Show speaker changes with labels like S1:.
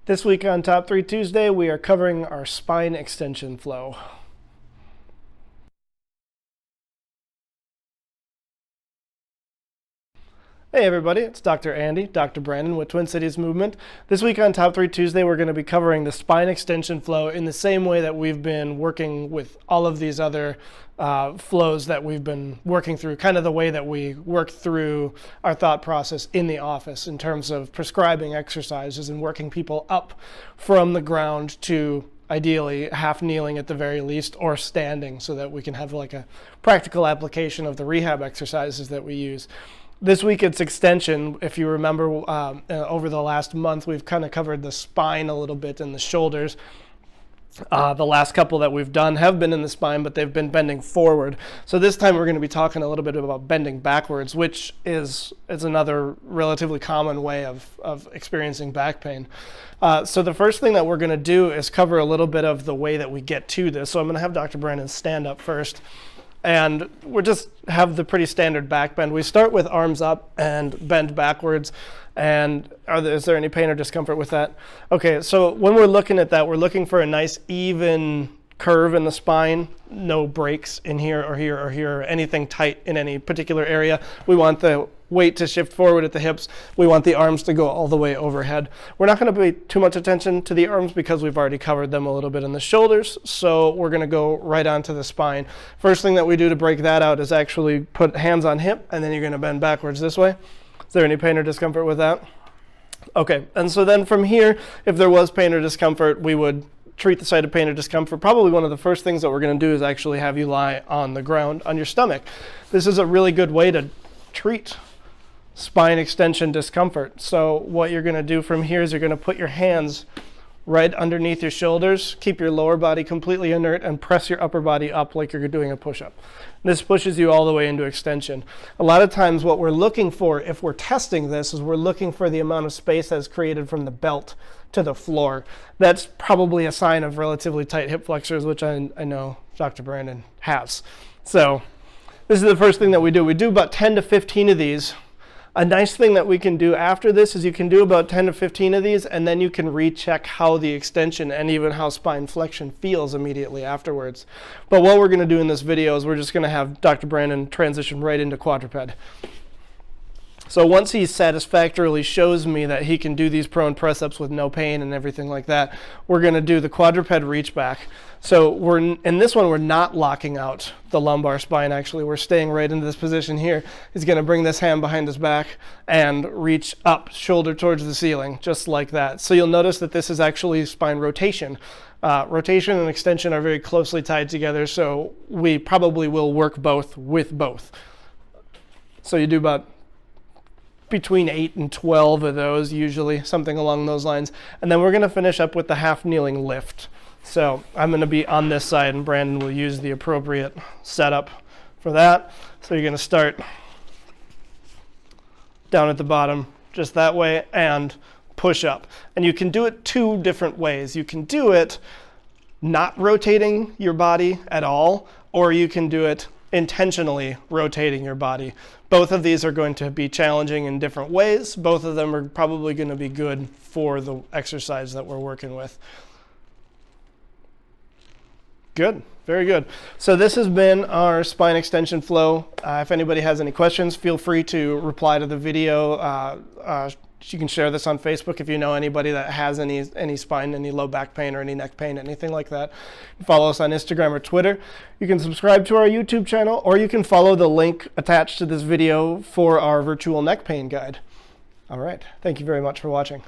S1: This week on Top 3 Tuesday, we are covering our spine extension flow. Hey everybody, it's Dr. Andy, Dr. Brandon with Twin Cities Movement. This week on Top 3 Tuesday, we're going to be covering the spine extension flow in the same way that we've been working with all of these other flows that we've been working through, kind of the way that we work through our thought process in the office in terms of prescribing exercises and working people up from the ground to ideally half kneeling at the very least or standing so that we can have like a practical application of the rehab exercises that we use. This week it's extension. If you remember over the last month, we've kind of covered the spine a little bit and the shoulders. The last couple that we've done have been in the spine, but they've been bending forward. So this time we're going to be talking a little bit about bending backwards, which is another relatively common way of experiencing back pain. So the first thing that we're going to do is cover a little bit of the way that we get to this. So I'm going to have Dr. Brandon stand up first. And we'll just have the pretty standard back bend. We start with arms up and bend backwards. And is there any pain or discomfort with that? Okay, so when we're looking at that, we're looking for a nice even curve in the spine, no breaks in here or here or here, or anything tight in any particular area. We want the weight to shift forward at the hips. We want the arms to go all the way overhead. We're not going to pay too much attention to the arms because we've already covered them a little bit in the shoulders, so we're going to go right onto the spine. First thing that we do to break that out is actually put hands on hip, and then you're going to bend backwards this way. Is there any pain or discomfort with that? Okay, and so then from here, if there was pain or discomfort, we would treat the site of pain or discomfort. Probably one of the first things that we're going to do is actually have you lie on the ground on your stomach. This is a really good way to treat spine extension discomfort. So what you're going to do from here is you're going to put your hands right underneath your shoulders, keep your lower body completely inert, and press your upper body up like you're doing a push-up. This pushes you all the way into extension. A lot of times what we're looking for if we're testing this is we're looking for the amount of space that's created from the belt to the floor. That's probably a sign of relatively tight hip flexors, which I know Dr. Brandon has. So this is the first thing that we do. We do about 10 to 15 of these. A nice thing that we can do after this is you can do about 10 to 15 of these, and then you can recheck how the extension and even how spine flexion feels immediately afterwards. But what we're going to do in this video is we're just going to have Dr. Brandon transition right into quadruped. So once he satisfactorily shows me that he can do these prone press-ups with no pain and everything like that, we're going to do the quadruped reach back. So in this one, we're not locking out the lumbar spine, actually. We're staying right into this position here. He's going to bring this hand behind his back and reach up, shoulder towards the ceiling, just like that. So you'll notice that this is actually spine rotation. Rotation and extension are very closely tied together, so we probably will work both with both. So you do about between 8 and 12 of those, usually, something along those lines. And then we're going to finish up with the half kneeling lift. So I'm going to be on this side, and Brandon will use the appropriate setup for that. So you're going to start down at the bottom, just that way, and push up. And you can do it two different ways. You can do it not rotating your body at all, or you can do it intentionally rotating your body. Both of these are going to be challenging in different ways. Both of them are probably going to be good for the exercise that we're working with. Good, very good. So this has been our spine extension flow. If anybody has any questions, feel free to reply to the video. You can share this on Facebook if you know anybody that has any spine, any low back pain or any neck pain, anything like that. Follow us on Instagram or Twitter. You can subscribe to our YouTube channel, or you can follow the link attached to this video for our virtual neck pain guide. All right, thank you very much for watching.